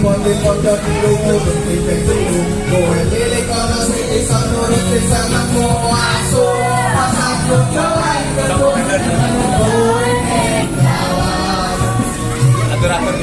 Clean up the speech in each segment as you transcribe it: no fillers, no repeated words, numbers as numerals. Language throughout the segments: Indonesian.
lipon-lipon dan ilmu bertipe dulu. Kowe pilih kono sing iso nurut rencanamu. Asu pasang kudoan kebunan kowe kawan. Atur-atur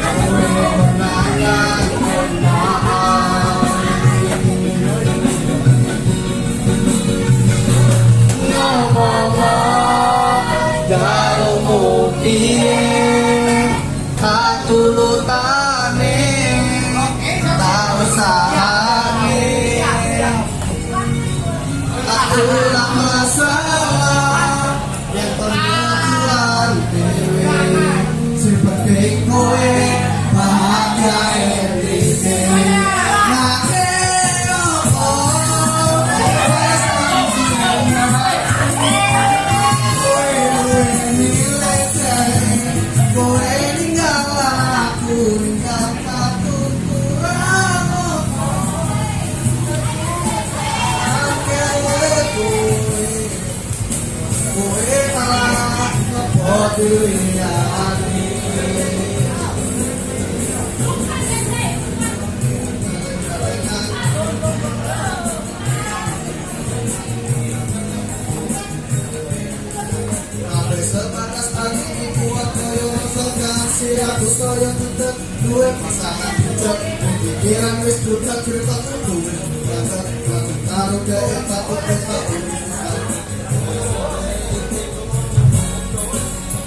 aku saya tetep duwe pasangan cocok pikiran wis budak cerita duwe banget karo gaya takut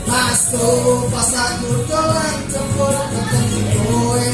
Astu pas aku dolan jempol ketemu kowe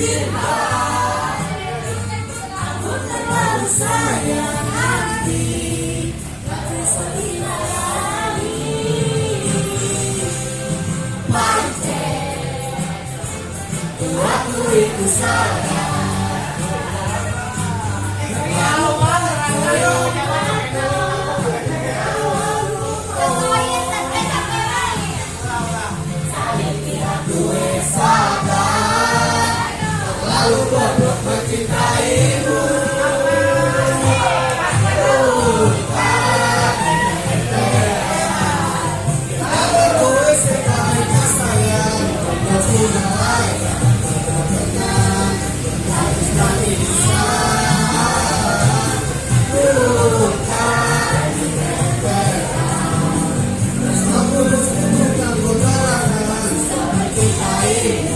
cinta, aku terlalu sayang hati, tak bisa dilayani. Pancen, aku itu sayang. Lalu bodoh mencintaimu. Aku tulis sekali sayang, kau sudah layak. Tak bisa lupakan. Aku bersedia berbarengan mencintaimu.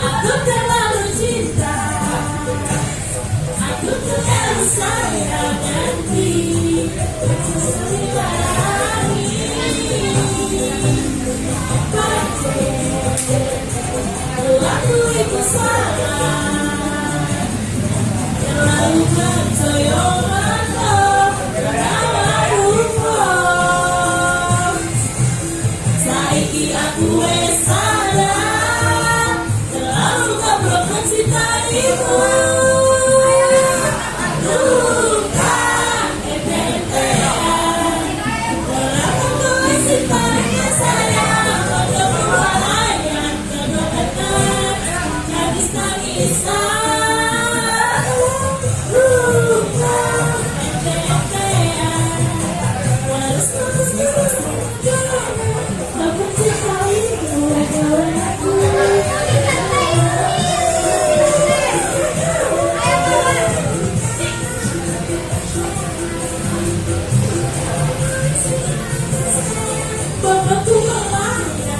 Aku terlalu cinta, aku terlalu sayang nanti, aku itu salah, terlalu percaya saiki aku salah, terlalu goblok mencintaimu. Luka ketentean, terlalu tulis cintanya sayang, pada pembalayan kedokteran, nangis-nangisan. Luka ketentean, walau terus aku cintaimu kawan aku. Bapakku melayang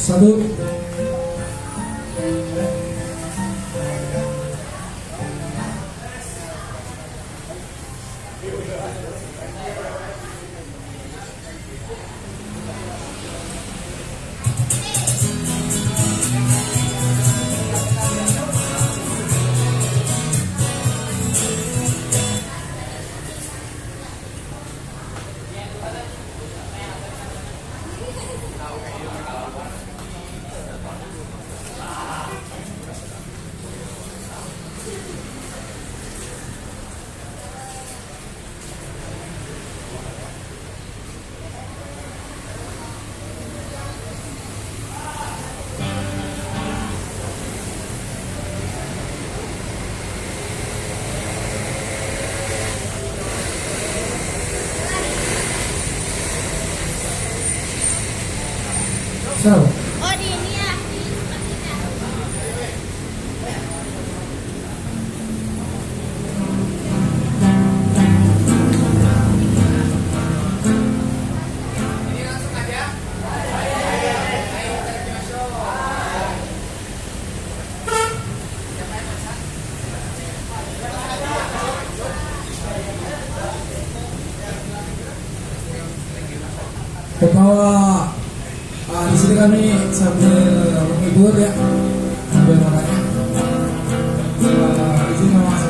Satu. So. Oh di ini ya. Ketawa. Di sini kami sambil menghibur ya, sambil makanya. Izin sama Mas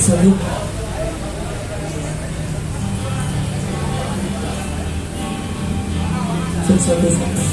Sabuk. Sabuk.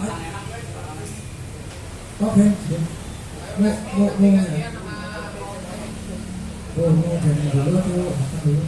Oke, mau ya. Mau jadi dulu atau makan dulu?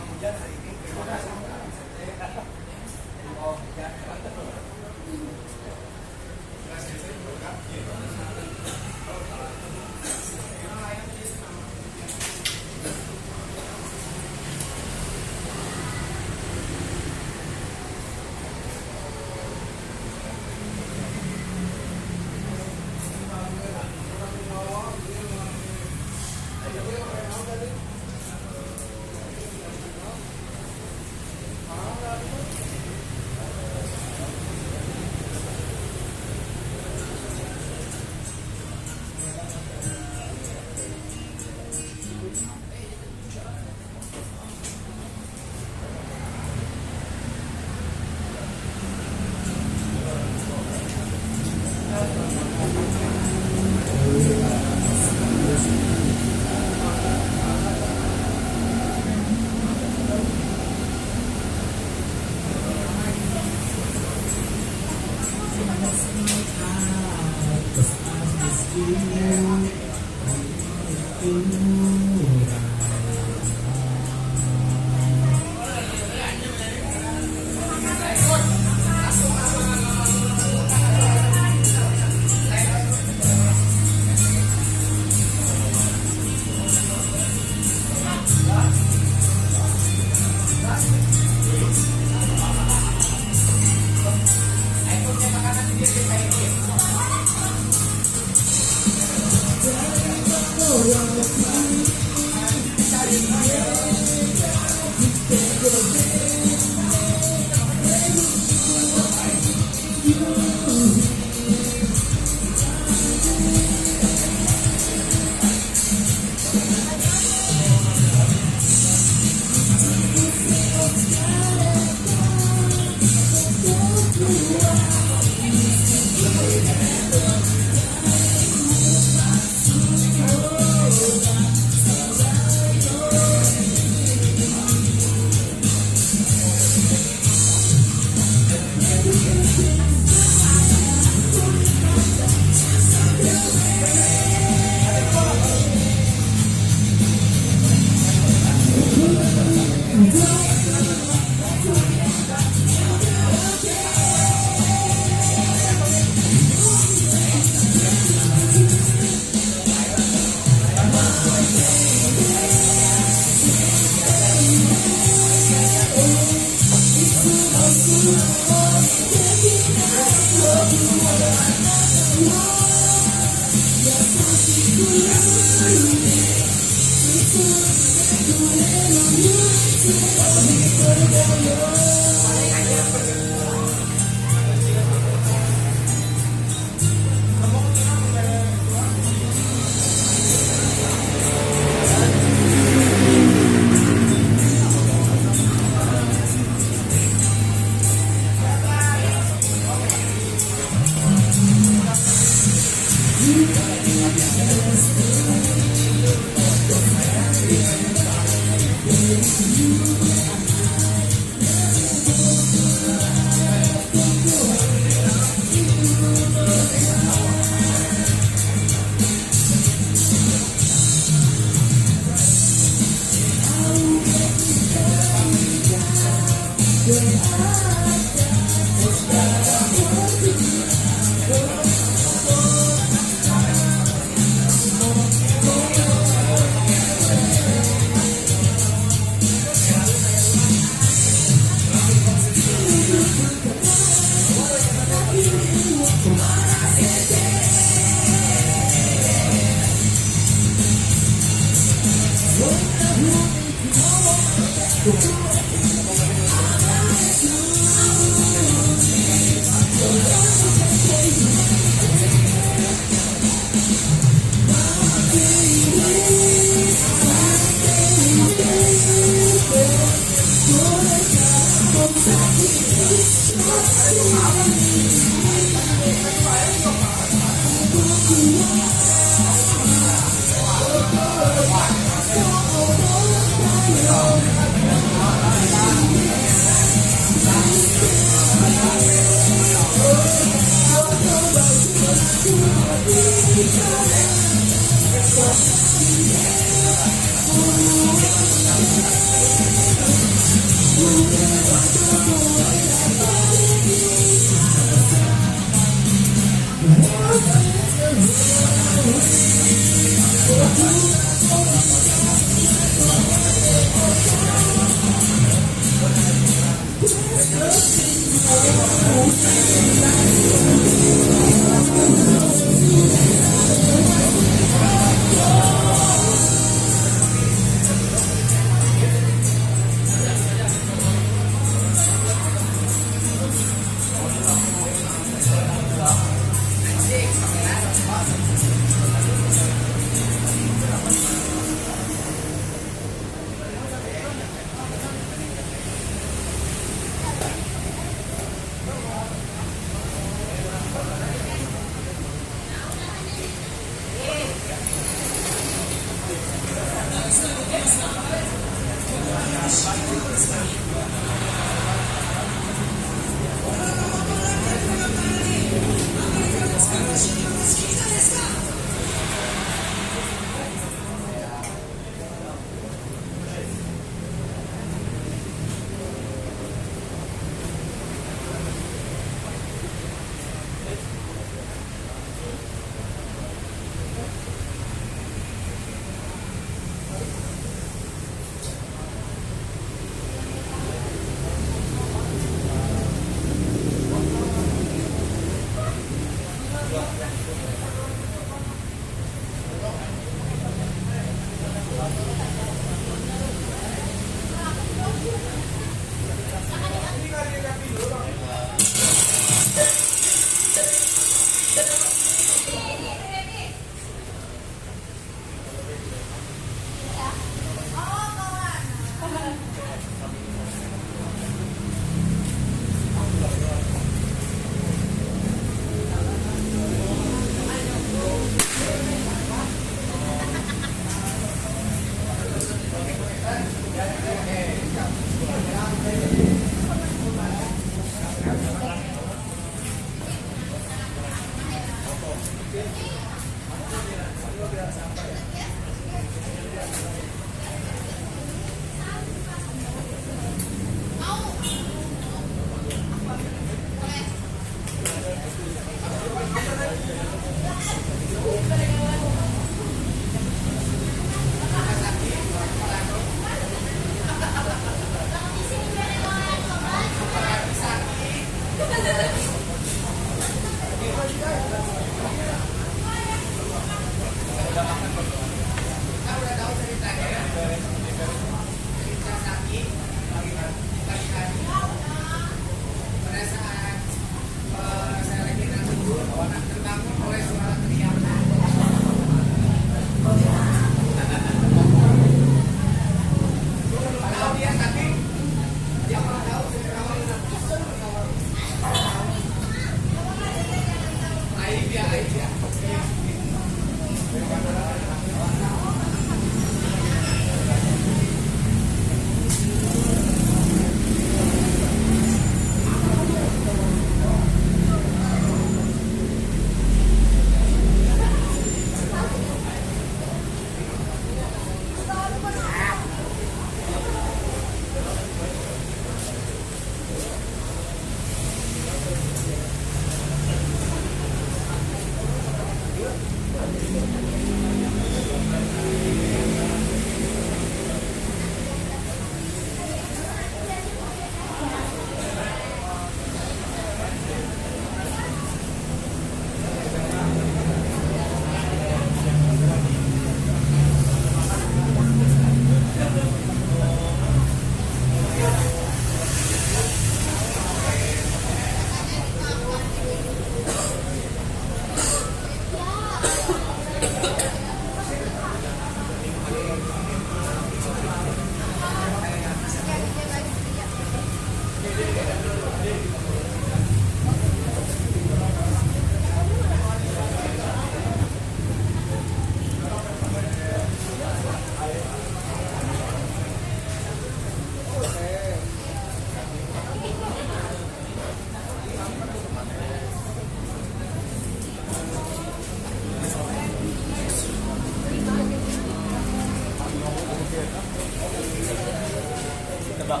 Itu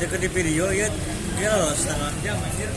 ke di video ya, dia loh setengah jam anjir.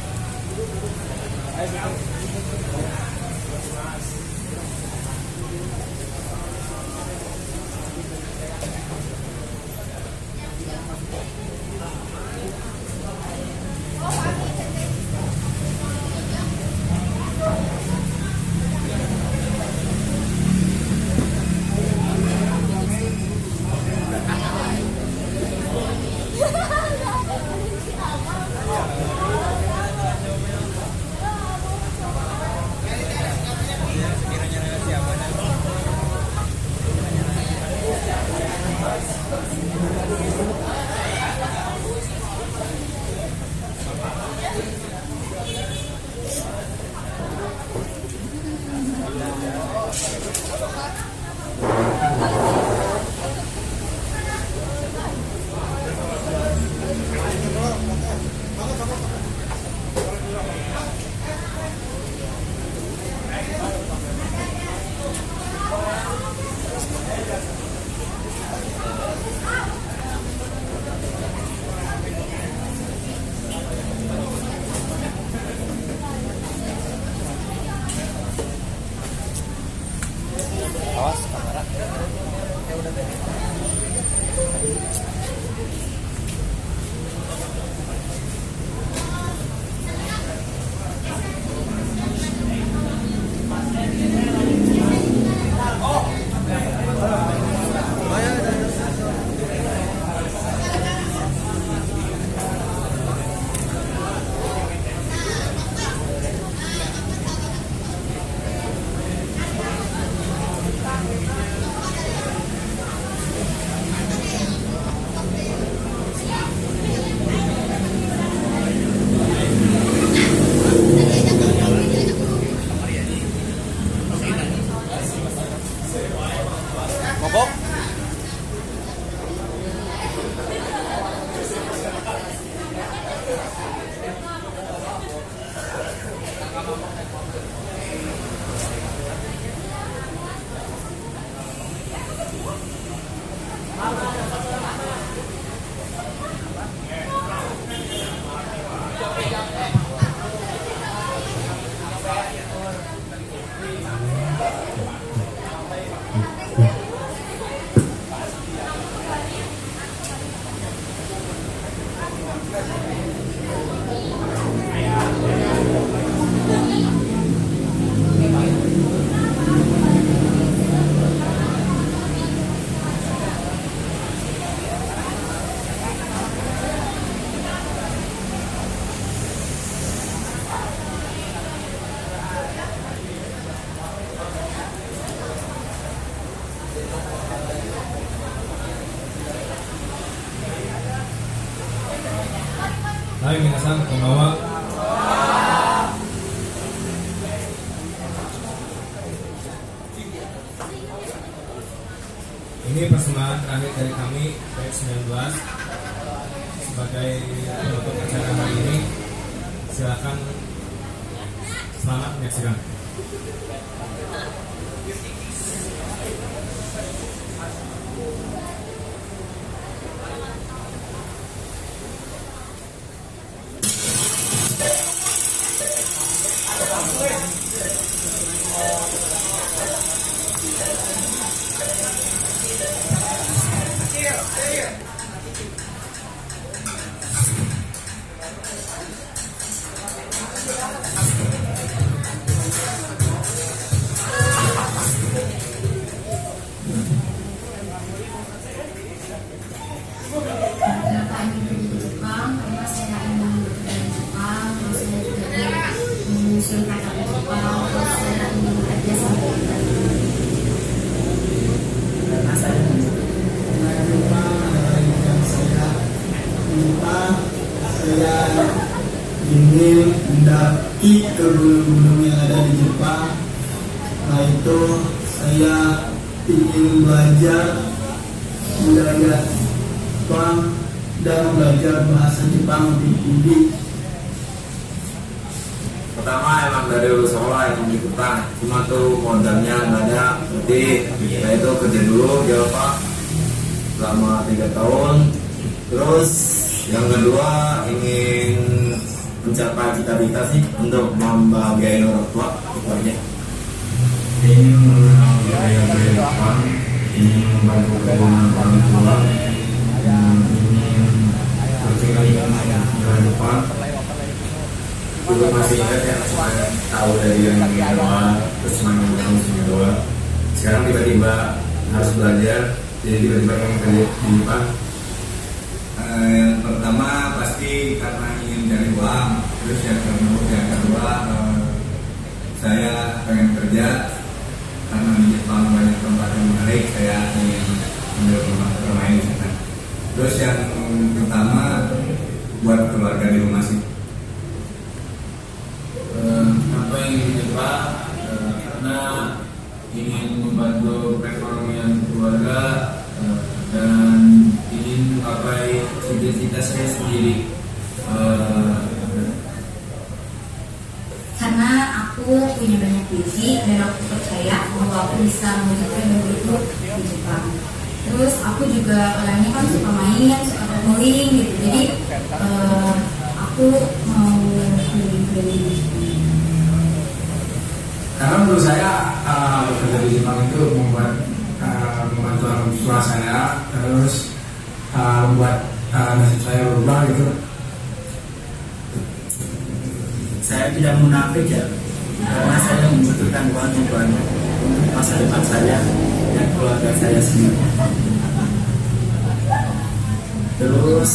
Awas kamera. Mabok. Hai minasan, konbawa. Ini persembahan terakhir dari kami PX19 sebagai penutup acara hari ini. Silakan selamat menyaksikan. Saya ingin mendaki ke gunung-gunung yang ada di Jepang. Nah itu saya ingin belajar budaya Jepang dan belajar bahasa Jepang lebih tinggi. pertama emang dari sekolah emang di Kupang, cuma tuh modalnya nggak ada. Jadi saya itu kerja dulu di Eropa selama 3 tahun. Terus yang kedua ingin mencapai cita-cita sih untuk membahagiain orang tua, itu aja. Ingin membahagiakan Jepang, ingin membantu keuangan orang tua, ingin berkeliling dengan Jepang. Dulu masih ingat ya, cuma tahu dari yang awal, terus cuma ngomong doang. Sekarang tiba-tiba harus belajar, jadi tiba-tiba yang kerja di Jepang. Yang pertama pasti karena ingin cari uang, terus yang kedua saya pengen kerja karena di Jepang banyak tempat yang menarik, saya ingin ambil bermain di sana. Terus yang pertama buat keluarga di rumah sih. Apa yang ingin Jepang karena ingin membantu perekonomian keluarga dan ingin mencapai cita-cita saya sendiri. Karena aku punya banyak visi dan aku percaya bahwa aku bisa mewujudkan mimpi itu di Jepang. Terus aku juga orangnya kan suka main, suka traveling gitu. Jadi aku mau keliling-keliling di Jepang. Karena menurut saya bekerja di Jepang itu membantu orang tua saya, terus membuat nasib saya berubah gitu. Saya tidak munafik ya, karena saya membutuhkan uang yang banyak untuk masa depan saya dan keluarga saya sendiri. Terus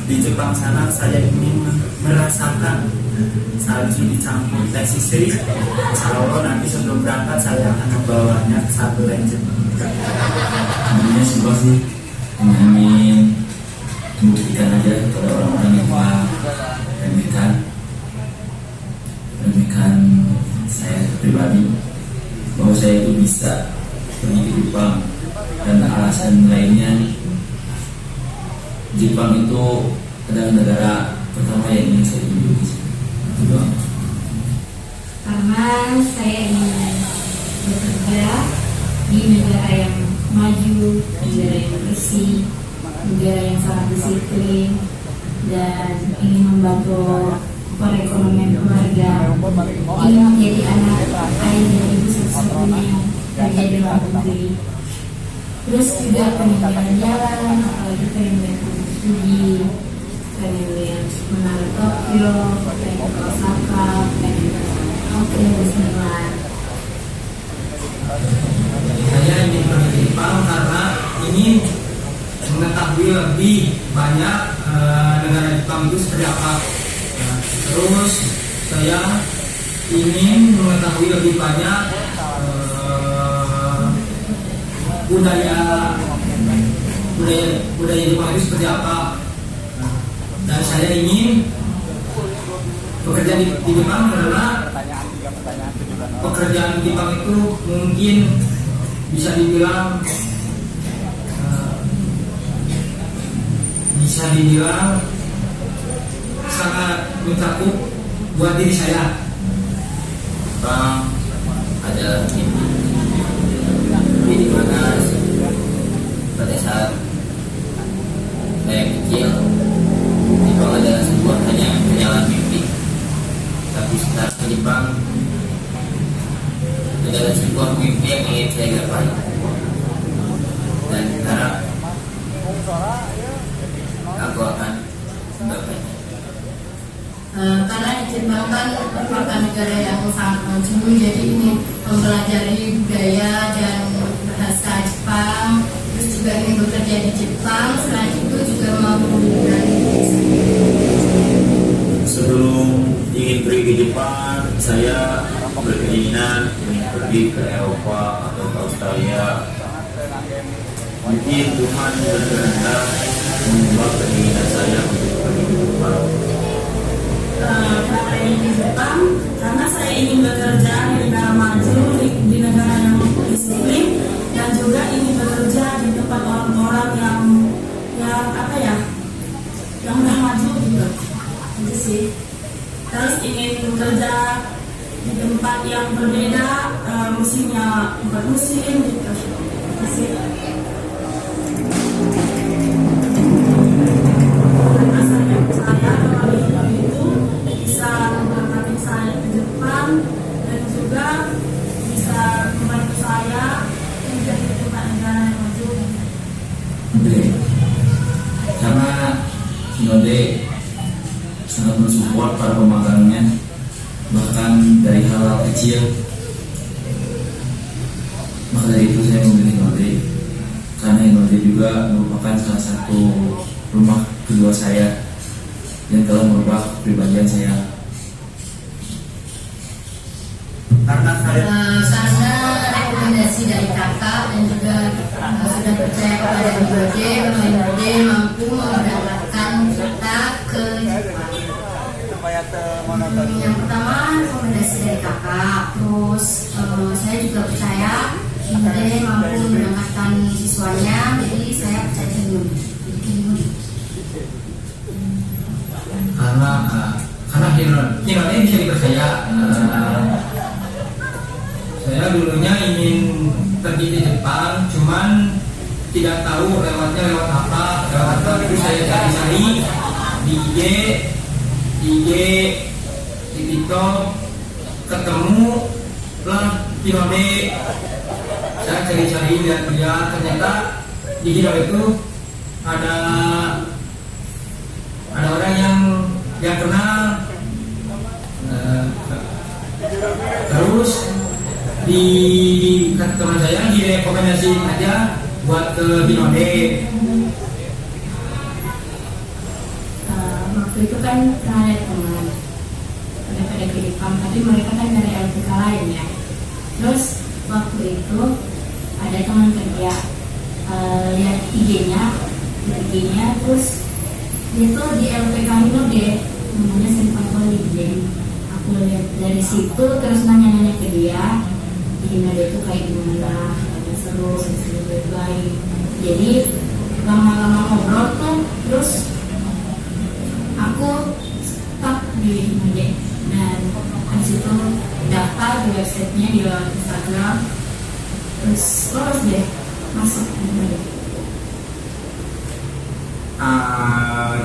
di Jepang sana saya ingin merasakan salju dicampur teh sisir. Insya Allah nanti sebelum berangkat saya akan membawanya ke satu legend. Sebenarnya simpel sih, ingin membuktikan aja kepada orang-orang yang remehkan saya pribadi bahwa saya itu bisa pergi ke Jepang. Dan alasan lainnya, Jepang itu adalah negara pertama yang ingin saya kunjungi. Itu doang. Karena saya ingin bekerja di negara yang maju, negara yang bersih, negara yang sangat disiplin, dan ingin membantu perekonomian keluarga, ingin menjadi anak ayah dan ibu satu-satunya yang kerja di luar negeri. Terus juga pengen jalan-jalan, apalagi pengen lihat studi, pengen lihat menara Tokyo, pengen ke Osaka, pengen ke Tokyo, Disneyland. Saya ingin pergi ke Jepang karena ingin mengetahui lebih banyak negara Jepang itu seperti apa. Terus saya ingin mengetahui lebih banyak budaya Jepang itu seperti apa. Dan saya ingin bekerja di Jepang karena pekerjaan di Jepang itu mungkin bisa dibilang sangat mencakup buat diri saya. Jepang adalah mimpi di mana pada saat saya kecil, Jepang adalah sebuah hanyalah mimpi. Tapi setelah ke Jepang adalah sebuah mimpi yang ingin saya gapai dan harap aku akan menggapainya. Karena di Jepang kan merupakan negara yang sangat maju, jadi ingin mempelajari budaya dan bahasa Jepang, terus juga ingin bekerja di Jepang. Selain itu juga mau mempelajari. Sebelum ingin pergi ke Jepang, saya berkeinginan ingin pergi ke Eropa atau ke Australia. Mungkin Tuhan berkehendak mengubah keinginan saya untuk pergi ke Jepang. Kenapa ingin di Jepang? Karena saya ingin bekerja di negara maju, di negara yang disiplin, dan juga ingin bekerja di tempat orang-orang yang udah maju gitu. Itu sih. Terus ingin bekerja juga musimnya 4 musim gitu. Masih. Karena saya percaya bahwa Beliau itu bisa memberkati saya ke Jepang dan juga bisa membantu saya menjadi negara yang maju. Oke. Karena Sinode sangat mensupport para pemagangnya, bahkan dari hal-hal kecil. Maka dari itu saya memilih Sinode, karena Sinode juga merupakan salah satu rumah kedua saya yang telah merubah kepribadian saya. Karena saya Karena rekomendasi dari kakak dan juga sudah percaya kepada Sinode mampu mendapatkan kita ke Jepang. Yang pertama rekomendasi dari kakak, terus saya juga percaya Sinode mampu mendapatkan siswanya, jadi saya percaya Sinode. Karena Hinode bisa dipercaya. Saya dulunya ingin pergi ke Jepang, cuman tidak tahu lewat apa. Itu saya cari-cari di IG, di TikTok, ketemu lah Hinode. Saya cari-cari lihat-lihat, ternyata di Hinode itu ada orang yang kenal. Terus di kata teman saya direkomendasiin aja buat ke Hinode. Waktu itu kan pernah ada teman pada ke Jepang, tapi mereka kan dari LPK lain ya. Terus waktu itu ada teman kerja lihat IG-nya, terus dia tuh di LPK Hinode namanya Senpai Holding. Jadi aku lihat dari situ, terus nanya-nanya ke dia di Hinode itu kayak gimana, seru baik. Jadi lama-lama ngobrol tuh, terus aku stuck di Hinode dan habis itu daftar di websitenya, di Instagram, terus lolos deh masuk di Hinode.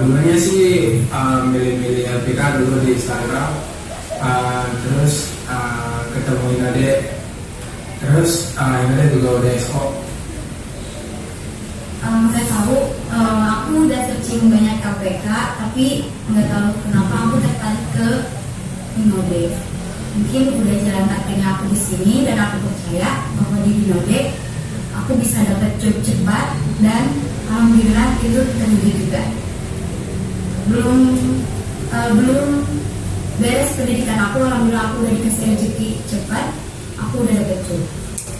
Dulunya sih milih-milih LPK dulu di Instagram, terus ketemu Hinode, terus Hinode juga udah SO. Saya tahu aku udah searching banyak LPK, tapi nggak tahu kenapa aku tertarik ke Hinode. Mungkin udah jalan takdirnya aku di sini, dan aku percaya bahwa di Hinode aku bisa dapat job cepat, dan alhamdulillah itu terjadi juga. Belum beres pendidikan aku, alhamdulillah aku udah dikasih rezeki cepat, aku udah dapat job.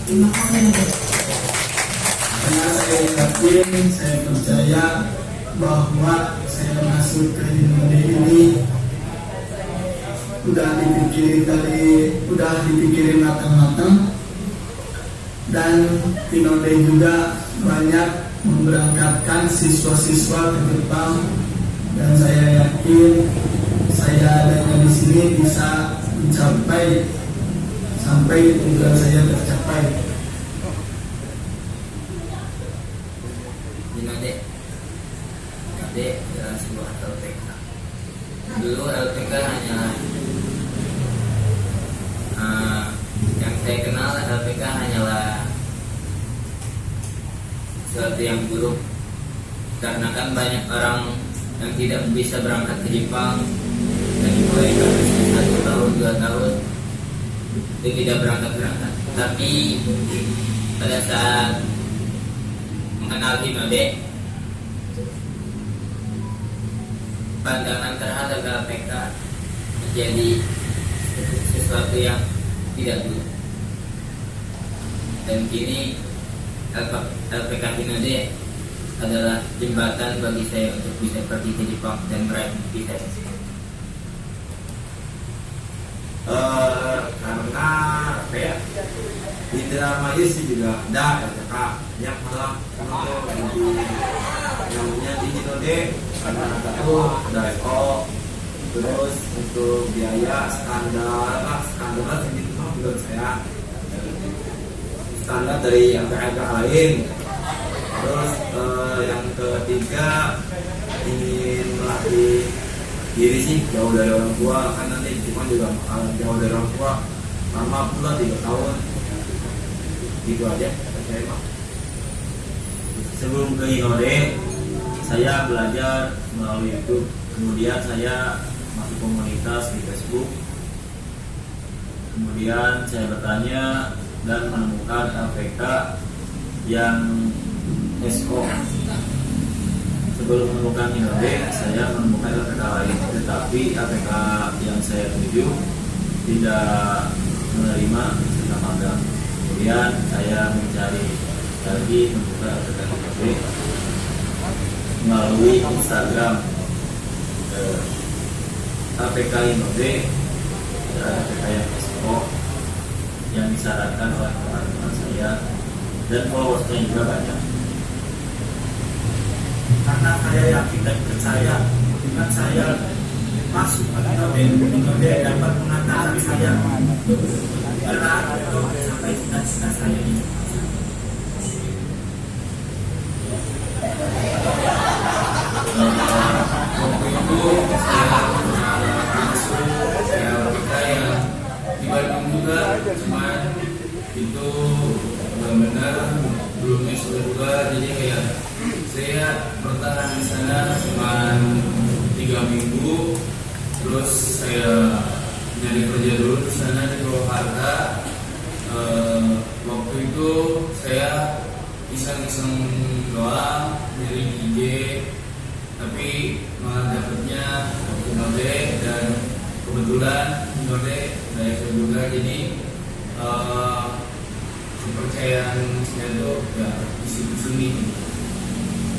Terima kasih. Karena saya yakin, saya percaya bahwa saya masuk ke Hinode ini udah dipikirin matang-matang, dan Hinode juga banyak memberangkatkan siswa-siswa ke Jepang, dan saya yakin saya adanya di sini bisa mencapai sampai tujuan saya tercapai. Hinode adalah sebuah LPK. Dulu LPK hanyalah yang saya kenal, LPK hanyalah sesuatu yang buruk, karena kan banyak orang yang tidak bisa berangkat ke Jepang dan mulai dari 1 tahun 2 tahun itu tidak berangkat. Tapi pada saat mengenal Hinode, pandangan terhadap LPK menjadi sesuatu yang tidak buruk, dan kini LPK Hinode adalah jembatan bagi saya untuk bisa pergi ke Jepang dan meraih mimpi saya. Karena apa ya, di Indramayu sih juga ada LPK yang malah namanya di Hinode, karena satu ada SO, terus untuk biaya standar segitu menurut saya standar dari LPH lain. Terus yang ketiga ingin melatih diri sih jauh dari orang tua, kan nanti cuma juga bakalan jauh dari orang tua lama pula 3 tahun gitu aja saya Pak. Sebelum ke Hinode, saya belajar melalui YouTube. Kemudian saya masuk komunitas di Facebook. Kemudian saya bertanya dan menemukan LPK yang SO. Sebelum menemukan Hinode, saya menemukan LPK lain, tetapi LPK yang saya tuju tidak menerima serta magang. Kemudian saya mencari lagi membuka LPK Hinode melalui Instagram. LPK Hinode adalah LPK yang SO yang disarankan oleh teman-teman saya dan followersnya juga banyak. Karena saya yakin dan percaya dengan saya masuk Hinode dapat mengatakan saya berat untuk sampai cita-cita saya ini. Waktu itu saya masuk LPK yang di Bandung juga, cuman itu benar-benar belum SO juga, jadi kayak saya bertahan di sana cuma 3 minggu, terus saya nyari kerja dulu di sana di Purwakarta. Waktu itu saya iseng-iseng doang dari IG, tapi malah dapetnya Hinode dan kebetulan Hinode dari saya juga, jadi kepercayaan saya itu ya di sini.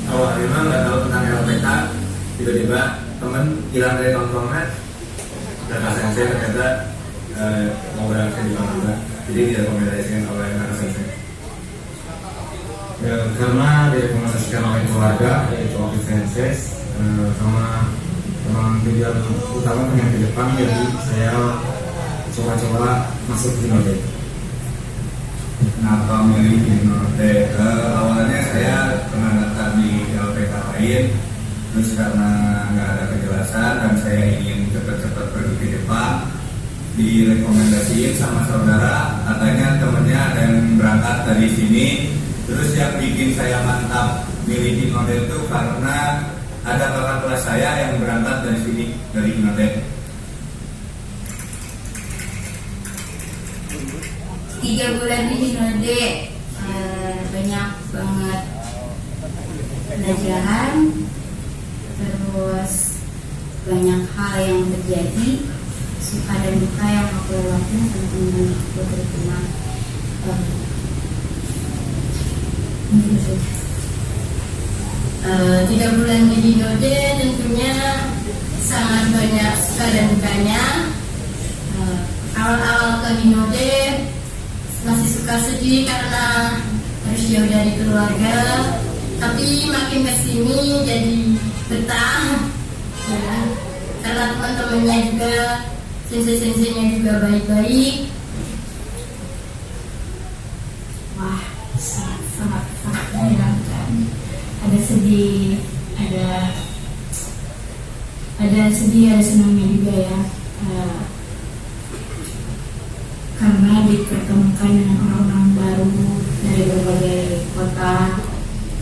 Awalnya memang nggak tahu tentang LPK, tiba-tiba temen hilang dari tongkrongan, dan sensei ternyata mau berangkat di Bandung juga, jadi direkomendasikan oleh kakak sensei. Ya, karena direkomendasikan oleh keluarga, yaitu Oki Sensei, sama memang tujuan utama pengen ke Jepang, jadi saya coba-coba masuk di Hinode. Kenapa milih Hinode? Awalnya saya pernah daftar di LPK lain, terus karena nggak ada kejelasan dan saya ingin cepat-cepat pergi ke Jepang, direkomendasiin sama saudara, katanya temennya ada yang berangkat dari sini. Terus yang bikin saya mantap milih Hinode itu karena ada kakak kelas saya yang berangkat dari sini, dari Hinode. 3 bulan di Hinode, banyak banget pelajaran, terus banyak hal yang terjadi, suka dan duka yang aku lewatin tentang aku terkena. 3 bulan di Hinode tentunya sangat banyak suka dan dukanya. Awal-awal ke Hinode masih suka sedih karena harus jauh dari keluarga, tapi makin kesini jadi betah ya, karena teman-temannya juga, sensei-senseinya juga baik-baik. Wah, sangat menyenangkan. Ada sedih, ada sedih, ada senangnya juga ya. Karena dipertemukan dengan orang-orang baru dari berbagai kota,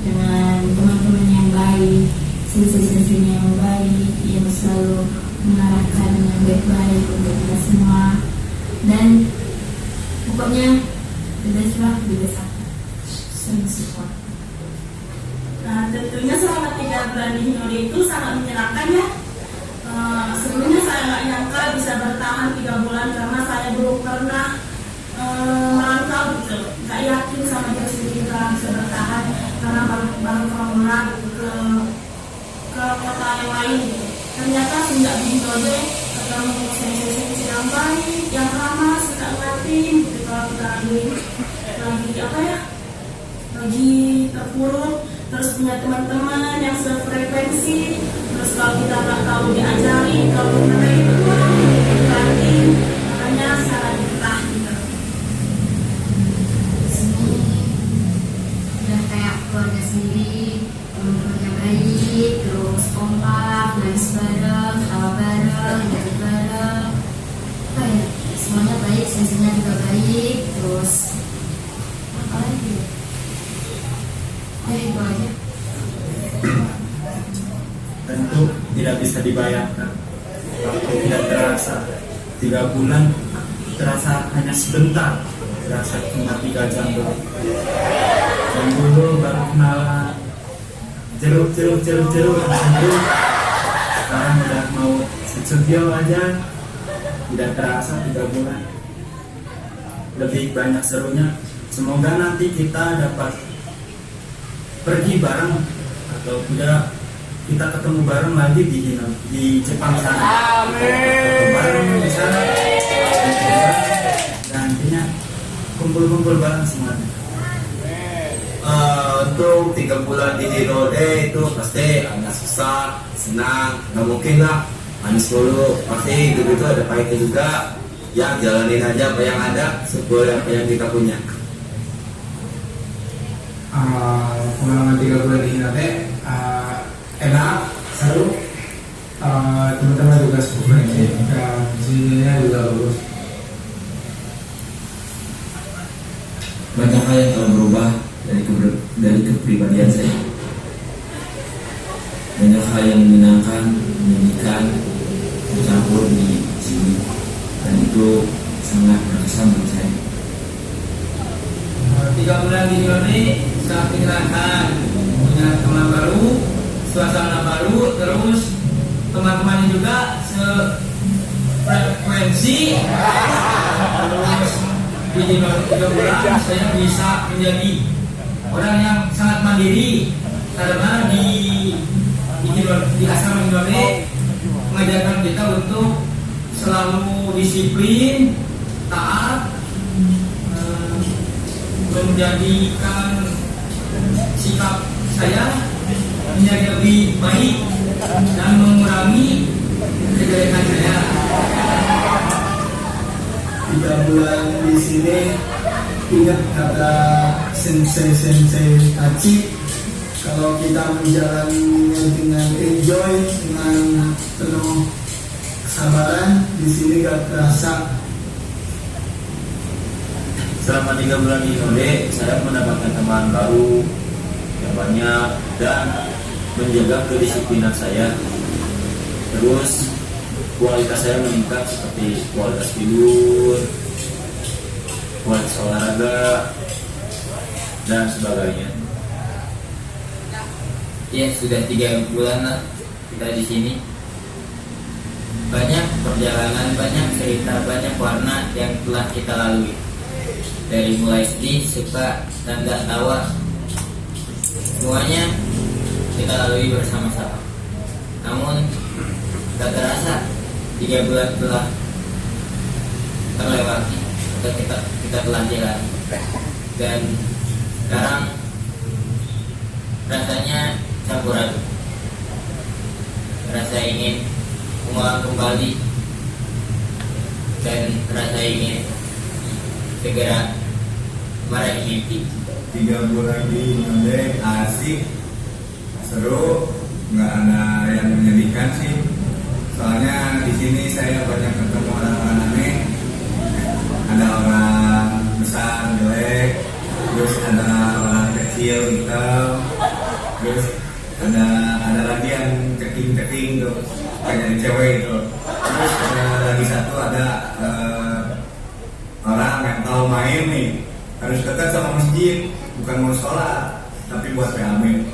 dengan teman-teman yang baik, sensei-senseinya yang baik, yang selalu mengarahkan yang baik-baik untuk kita semua, dan pokoknya bebaslah, semua support. Nah, tentunya selama 3 bulan di Hinode itu sangat menyenangkan ya. Sebelumnya saya nggak nyangka bisa bertahan 3 bulan karena saya belum pernah merantau gitu, nggak yakin sama diri sendiri kalau bisa bertahan karena baru pernah gitu ke kota yang lain gitu. Ternyata sejak di Hinode ketemu sensei-sensei yang baik, yang ramah, suka ngeliatin gitu kalau kita lagi terpuruk, terus punya teman-teman yang sefrekuensi, terus kalau kita nggak tahu diajari, kalau kita itu berarti makanya sangat betah gitu. terus apa lagi? Itu aja. Tentu tidak bisa dibayangkan, waktu tidak terasa. 3 bulan terasa hanya sebentar, terasa cuma 3 jam doang. Dan dulu baru kenal jeruk sekarang udah mau secuil aja, tidak terasa 3 bulan. Lebih banyak serunya. Semoga nanti kita dapat pergi bareng atau tidak kita ketemu bareng lagi di Jepang sana. Ketemu bareng di sana. Dan intinya kumpul-kumpul bareng semuanya. Untuk 3 bulan di Hinode itu pasti agak susah, senang, nggak mungkin lah manis dulu, pasti hidup itu ada pahitnya juga. Ya jalanin aja apa yang ada, sesuai apa yang kita punya. Pengalaman 3 bulan di Hinode enak, seru, teman-teman juga super dan sininya juga bagus. Banyak hal yang telah berubah dari kepribadian saya. Banyak hal yang menyenangkan, menyedihkan, bercampur di sini, dan itu sangat berkesan bagi saya. 3 bulan di sini sangat menyenangkan, punya teman baru, suasana baru, terus teman-temannya juga sefrekuensi. Terus di 3 bulan saya bisa menjadi orang yang sangat mandiri, karena di asrama Hinode mengajarkan kita untuk selalu disiplin, taat, menjadikan sikap saya menjadi lebih baik dan mengurangi kejelekan saya. 3 bulan di sini, ingat kata sensei Tachi, kalau kita menjalaninya dengan enjoy, dengan penuh kesabaran, di sini gak terasa. Selama 3 bulan di Hinode, saya mendapatkan teman baru yang banyak dan menjaga kedisiplinan saya. Terus kualitas saya meningkat seperti kualitas tidur, kualitas olahraga, dan sebagainya. Ya sudah 3 bulan lah kita di sini. Banyak perjalanan, banyak cerita, banyak warna yang telah kita lalui. Dari mulai sedih, suka, dan gak tawa, semuanya kita lalui bersama-sama. Namun gak terasa 3 bulan telah terlewati, atau kita telah jalan. Dan sekarang rasanya campur aduk. Rasa ingin mengulang kembali dan rasa ingin segera meraih mimpi. 3 bulan di Hinode asik, seru, nggak ada yang menyedihkan sih. Soalnya di sini saya banyak ketemu orang-orang aneh, ada orang besar jelek, terus ada orang kecil hitam, terus ada lagi yang ceking tuh kayak cewek gitu. Terus lagi satu ada orang yang tahu main nih, harus dekat sama masjid, bukan mau sholat tapi buat rame.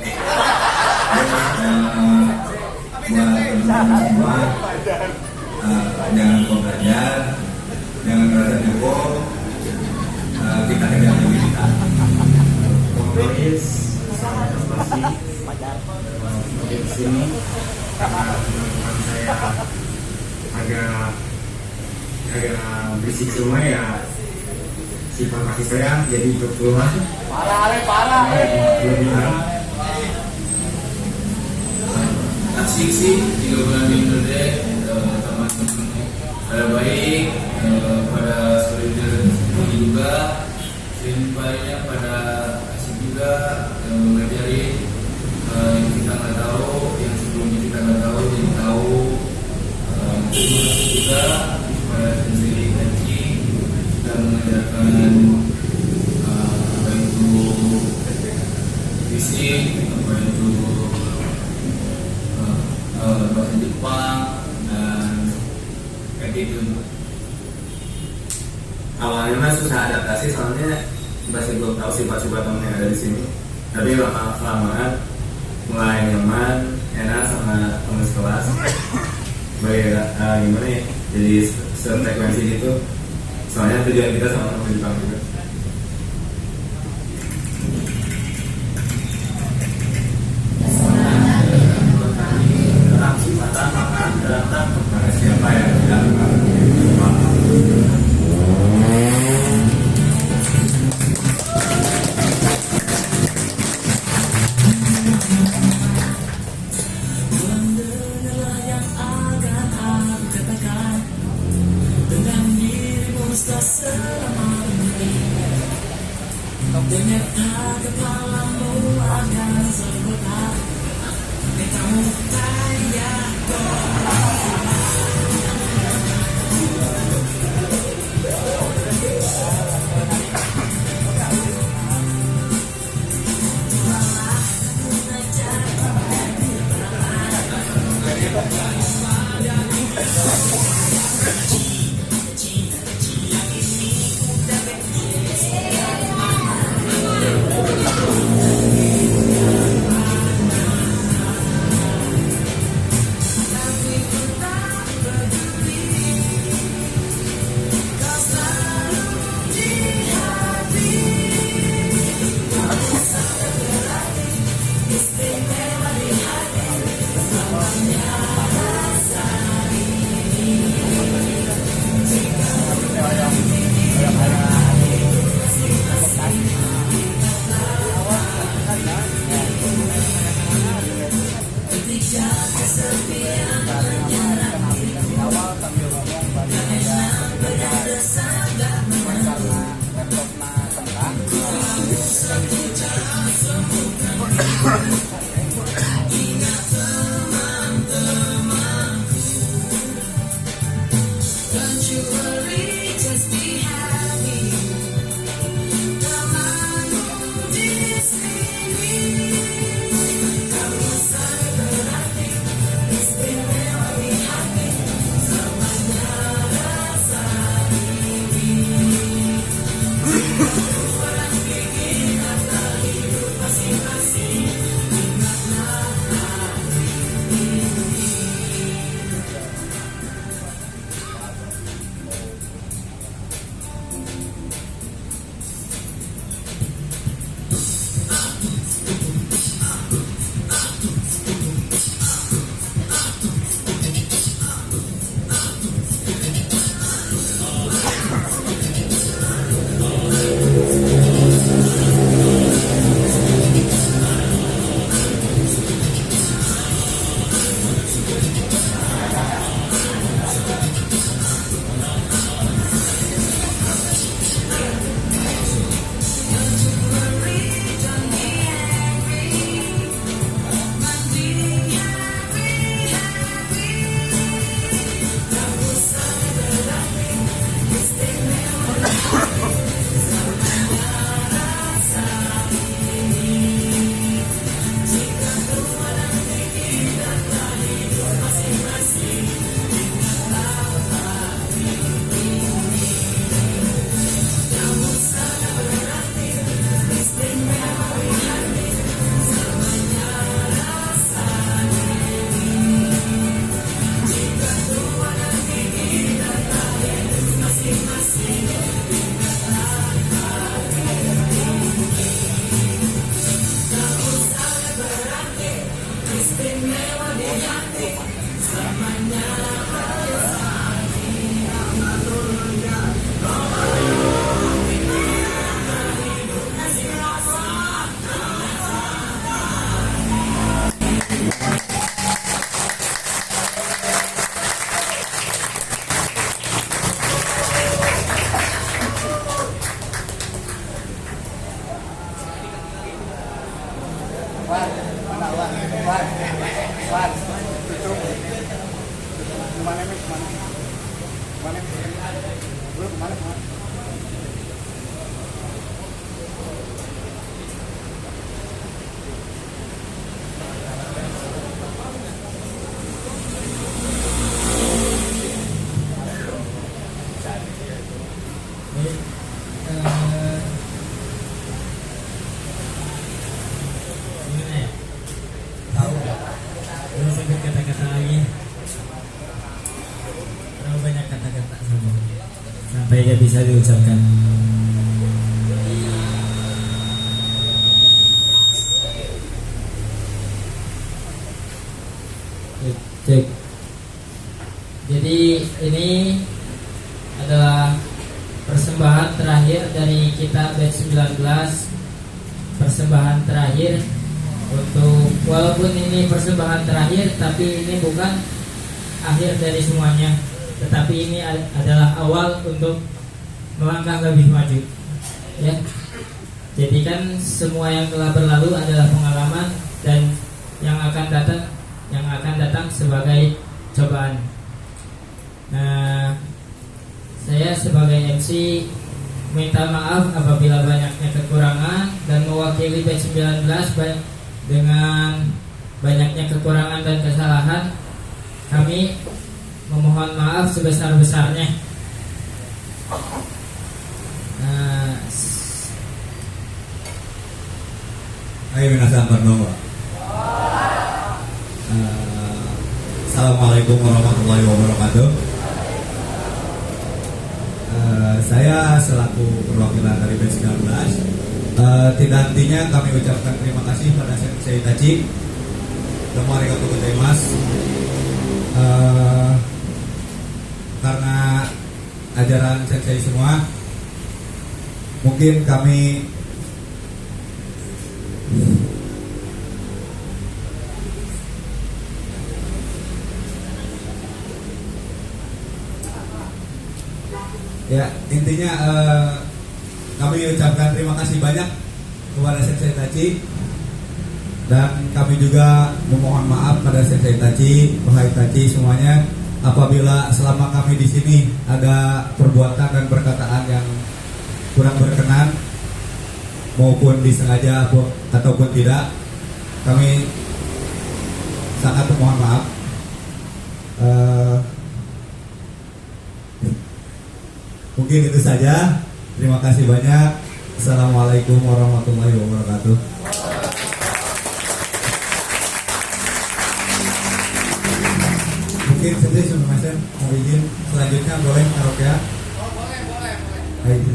Buat teman-teman semua, jangan lupa belajar, jangan merasa cukup, kita kejar mimpi kita. Guys, masih di sini karena teman-teman saya agak berisik semua ya. Sifat kasih sayang jadi ikut keluar. Parah. Asik sih 3 bulan di Hinode, teman-teman pada baik, pada solidar juga, senpainya pada asik juga, ngajarin yang kita nggak tahu, yang sebelumnya kita nggak tahu jadi tahu. Terima kasih juga pada sensei Tachi dan mengajarkan dengan apa itu fisik, apa itu bahasa Jepang dan kayak gitu. Awalnya mah susah adaptasi soalnya masih belum tahu sifat-sifat temen yang ada di sini. Tapi lama-lamaan mulai nyaman, enak sama teman sekelas. Gimana ya? Jadi sefrekuensi gitu. Soalnya tujuan kita sama teman Jepang juga. Sifatan makan datang kepada siapa yang tidak bisa diucapkan. Cek. Jadi ini adalah persembahan terakhir dari kita batch 19. Persembahan terakhir untuk, walaupun ini persembahan terakhir, tapi ini bukan akhir dari semuanya, tetapi ini adalah awal untuk melangkah lebih maju, ya. Jadi kan semua yang telah berlalu adalah pengalaman, dan yang akan datang sebagai cobaan. Nah, saya sebagai MC minta maaf apabila banyaknya kekurangan, dan mewakili batch 19 dengan banyaknya kekurangan dan kesalahan, kami memohon maaf sebesar-besarnya. Hai minasan konnichiwa. Assalamualaikum warahmatullahi wabarakatuh. Saya selaku perwakilan dari batch 19, tidak hentinya kami ucapkan terima kasih pada Sensei Itachi. Domo arigatou gozaimasu. Karena ajaran Sensei semua, mungkin kami ya intinya kami ucapkan terima kasih banyak kepada Sensei Itachi, dan kami juga memohon maaf pada Sensei Itachi, Ohai Itachi semuanya, apabila selama kami di sini ada perbuatan dan perkataan yang kurang berkenan maupun disengaja ataupun tidak, kami sangat memohon maaf. Mungkin itu saja. Terima kasih banyak. Assalamualaikum warahmatullahi wabarakatuh. Mungkin saja Sumimasen mau izin selanjutnya boleh karaoke ya? Oh boleh. Baik,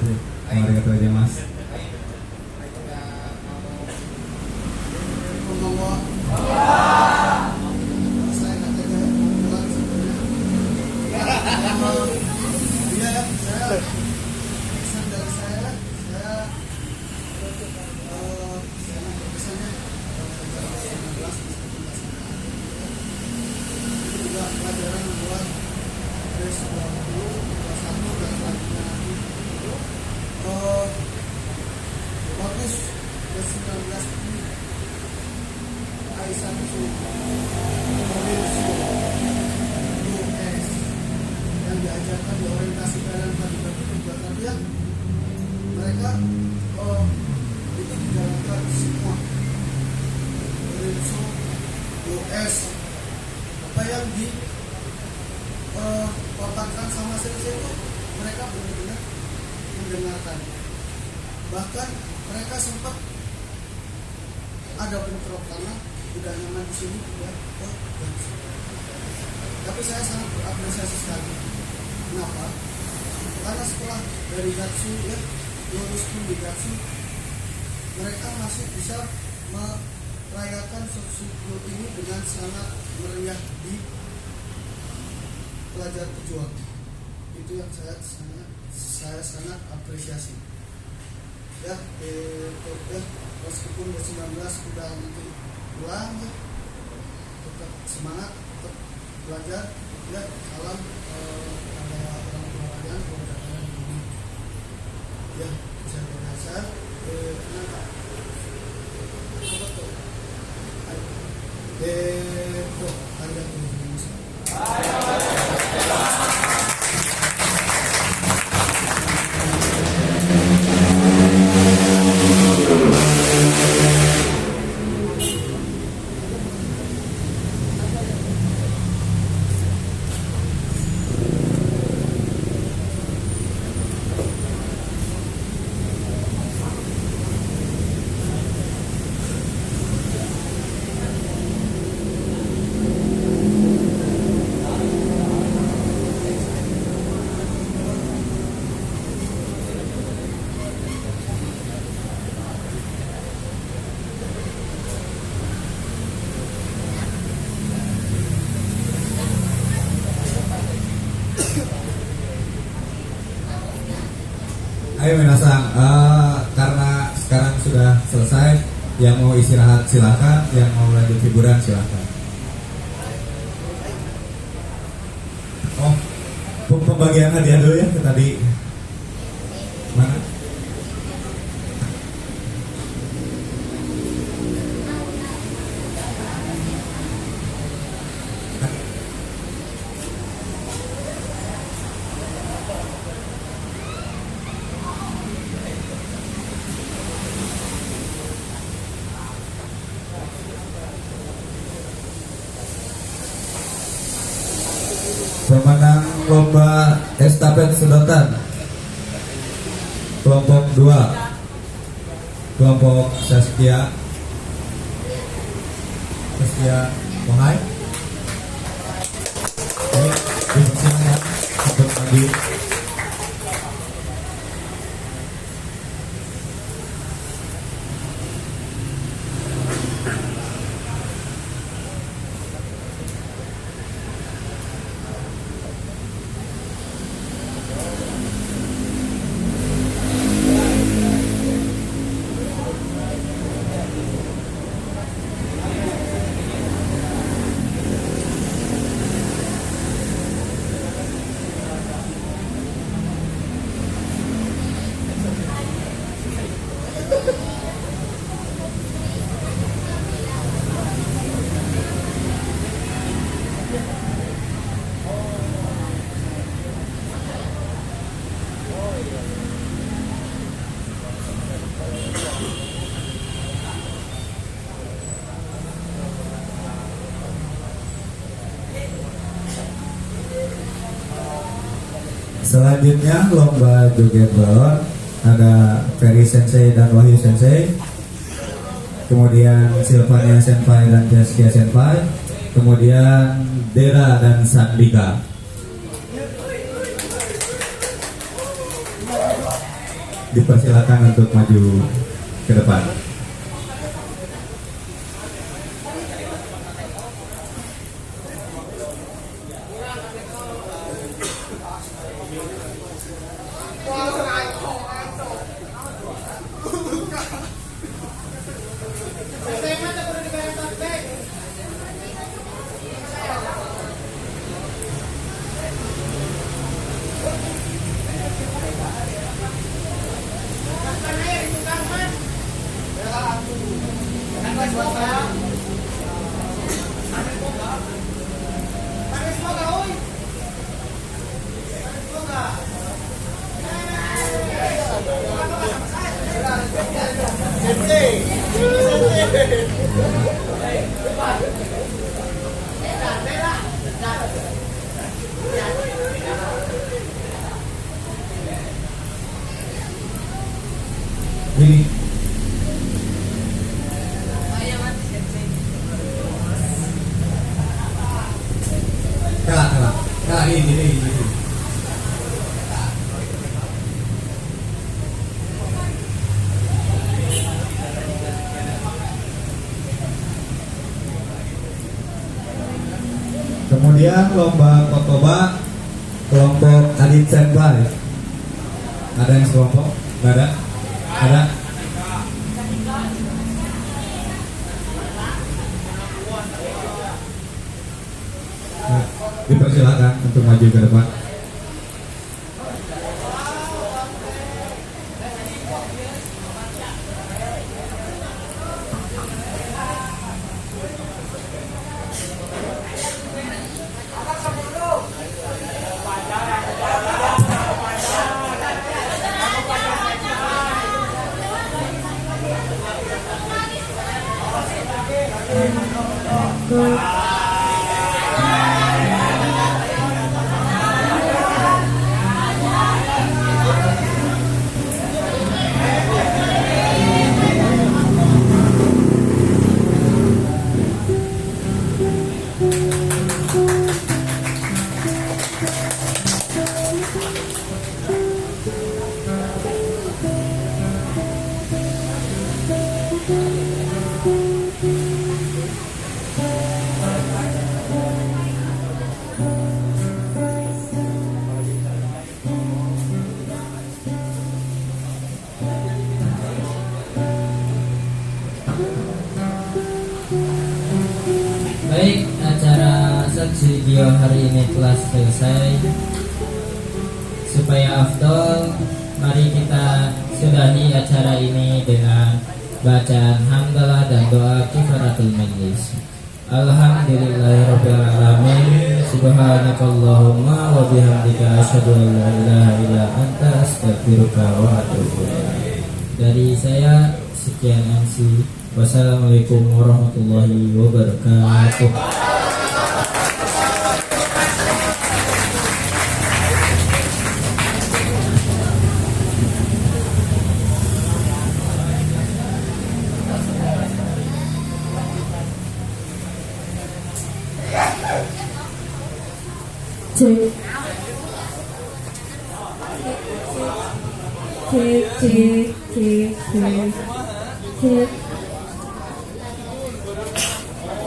mari kita aja mas. Pelajaran buat tes 20, kelas 1 dan selanjutnya nanti. Bagus tes 19 ini Aisyah itu mobil US yang diajarkan di orientasi dan pagi-pagi buat latihan. Mereka itu dijalankan semua US apa yang dikontakkan sama sensei itu mereka benar-benar mendengarkan. Bahkan mereka sempat ada bentrok karena tidak nyaman di sini, tidak tapi saya sangat berapresiasi sekali. Kenapa? Karena setelah dari Gatsu ya lulus pun di Gatsu, mereka masih bisa merayakan Sotsugo ini dengan sangat meriah di pelajar pejuang. Itu yang saya sangat apresiasi. Ya, meskipun 19 udah nanti pulang, ya, tetap semangat, tetap belajar. Ya, salam pada orang tua kalian, kepada kalian ini. Ya, saya berasa. Kenapa? Apa tuh? Arigatou Ayo minasang, karena sekarang sudah selesai, yang mau istirahat silakan, yang mau lanjut hiburan silakan. Oh, pembagian hadiah dulu ya tadi. Mana? Pemenang lomba estafet sedotan kelompok 2, kelompok Saskia Mohai. Ini dipersilakan untuk maju. Selanjutnya lomba joget balon, ada Ferry Sensei dan Wahyu Sensei, kemudian Silvania Senpai dan Jaskia Senpai, kemudian Dera dan Sandika. Dipersilakan untuk maju ke depan. Ini kalah ini. Kemudian lomba kotoba kelompok Adit Senpai. Ada yang sekelompok? Nggak ada? Ada? Nah, dipersilakan untuk maju ke depan. Baik, acara saksi Gio hari ini telah selesai. Supaya afdol, mari kita sudahi acara ini dengan bacaan hamdalah dan doa kifaratul majlis. Alhamdulillahirabbil alamin. Subhanakallahumma wa bihamdika asyhadu an la ilaha illa anta astaghfiruka wa atubu ilaik. Dari saya sekian MC. Wassalamualaikum warahmatullahi wabarakatuh.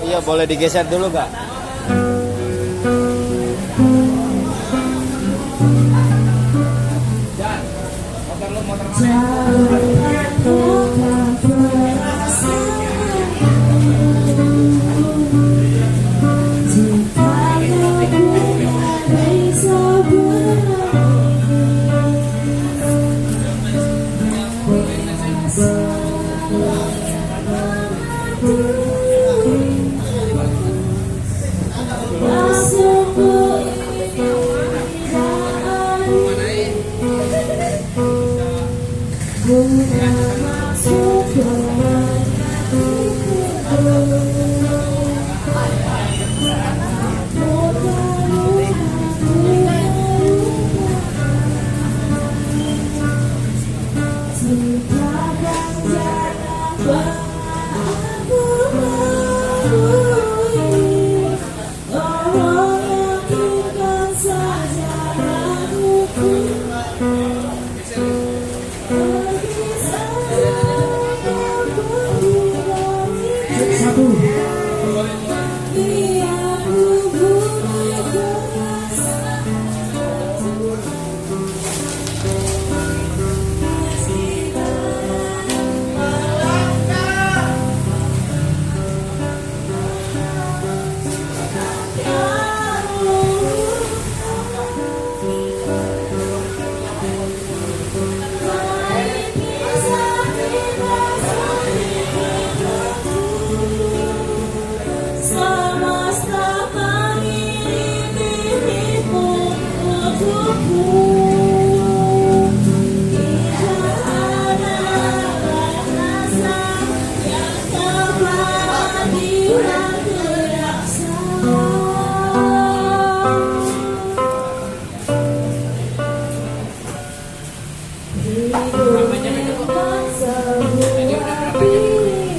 Iya, boleh digeser dulu gak?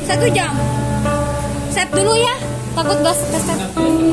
Satu jam. Set dulu ya, takut gas keset.